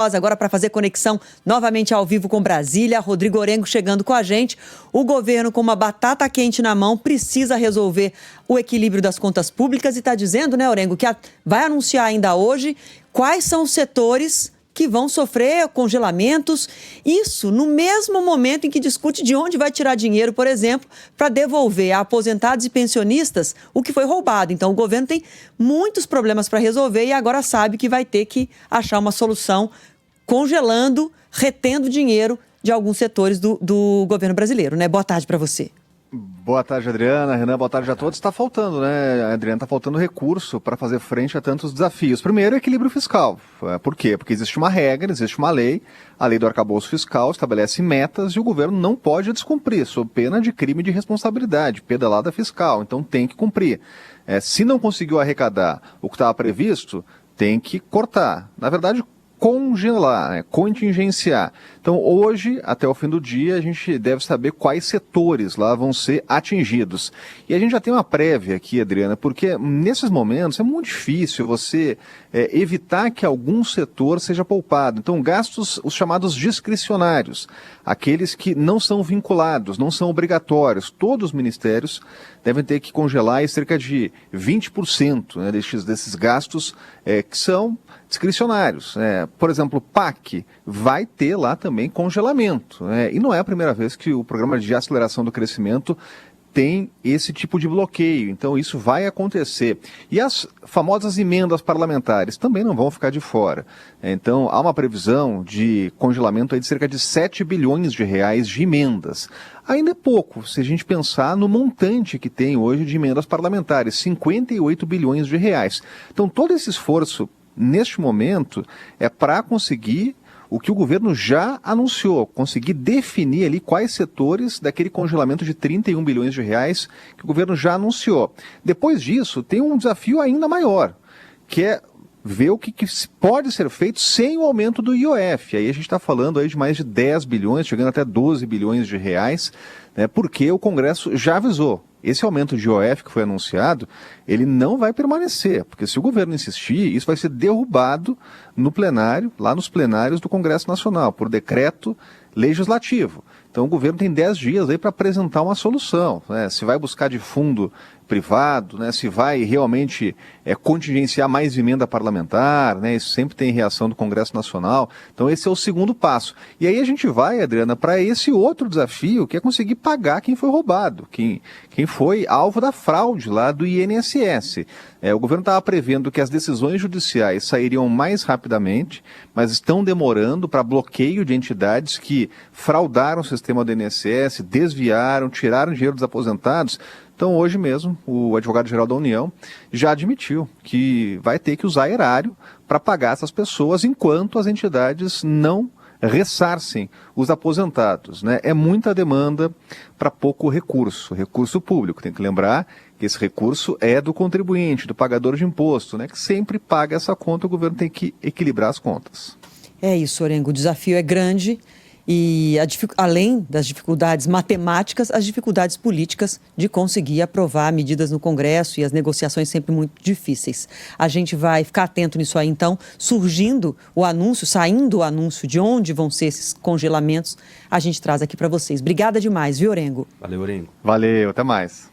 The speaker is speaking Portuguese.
Agora para fazer conexão novamente ao vivo com Brasília, Rodrigo Orengo chegando com a gente. O governo com uma batata quente na mão precisa resolver o equilíbrio das contas públicas e está dizendo, né, Orengo, que vai anunciar ainda hoje quais são os setores que vão sofrer congelamentos. Isso no mesmo momento em que discute de onde vai tirar dinheiro, por exemplo, para devolver a aposentados e pensionistas o que foi roubado. Então o governo tem muitos problemas para resolver e agora sabe que vai ter que achar uma solução congelando, retendo dinheiro de alguns setores do governo brasileiro, né? Boa tarde para você. Boa tarde, Adriana. Renan, boa tarde a todos. Está faltando, né, Adriana? Está faltando recurso para fazer frente a tantos desafios. Primeiro, equilíbrio fiscal. Por quê? Porque existe uma regra, existe uma lei, a lei do arcabouço fiscal estabelece metas e o governo não pode descumprir, sob pena de crime de responsabilidade, pedalada fiscal. Então tem que cumprir. Se não conseguiu arrecadar o que estava previsto, tem que cortar. Na verdade, congelar, né? Contingenciar. Então, hoje, até o fim do dia, a gente deve saber quais setores lá vão ser atingidos. E a gente já tem uma prévia aqui, Adriana, porque nesses momentos é muito difícil você evitar que algum setor seja poupado. Então, gastos, os chamados discricionários, aqueles que não são vinculados, não são obrigatórios. Todos os ministérios devem ter que congelar cerca de 20%, né, desses gastos que são discricionários. Por exemplo, o PAC vai ter lá também congelamento. E não é a primeira vez que o programa de aceleração do crescimento tem esse tipo de bloqueio. Então isso vai acontecer. E as famosas emendas parlamentares também não vão ficar de fora. Então há uma previsão de congelamento aí de cerca de 7 bilhões de reais de emendas. Ainda é pouco, se a gente pensar no montante que tem hoje de emendas parlamentares, 58 bilhões de reais. Então todo esse esforço neste momento é para conseguir o que o governo já anunciou, conseguir definir ali quais setores daquele congelamento de 31 bilhões de reais que o governo já anunciou. Depois disso, tem um desafio ainda maior, que é ver o que pode ser feito sem o aumento do IOF. Aí a gente está falando aí de mais de 10 bilhões, chegando até 12 bilhões de reais, né, porque o Congresso já avisou. Esse aumento de IOF que foi anunciado, ele não vai permanecer, porque se o governo insistir, isso vai ser derrubado no plenário, lá nos plenários do Congresso Nacional, por decreto legislativo. Então o governo tem 10 dias aí para apresentar uma solução, né? Se vai buscar de fundo privado, né? Se vai realmente contingenciar mais emenda parlamentar, né? Isso sempre tem reação do Congresso Nacional. Então esse é o segundo passo. E aí a gente vai, Adriana, para esse outro desafio, que é conseguir pagar quem foi roubado, quem foi alvo da fraude lá do INSS. O governo estava prevendo que as decisões judiciais sairiam mais rapidamente, mas estão demorando para bloqueio de entidades que fraudaram o sistema do INSS, desviaram, tiraram dinheiro dos aposentados. Então, hoje mesmo, o advogado-geral da União já admitiu que vai ter que usar erário para pagar essas pessoas enquanto as entidades não ressarcem os aposentados, né? É muita demanda para pouco recurso público. Tem que lembrar que esse recurso é do contribuinte, do pagador de imposto, né? Que sempre paga essa conta, o governo tem que equilibrar as contas. É isso, Orengo, o desafio é grande. E além das dificuldades matemáticas, as dificuldades políticas de conseguir aprovar medidas no Congresso e as negociações sempre muito difíceis. A gente vai ficar atento nisso aí, então, saindo o anúncio de onde vão ser esses congelamentos, a gente traz aqui para vocês. Obrigada demais, viu, Orengo? Valeu, Orengo. Valeu, até mais.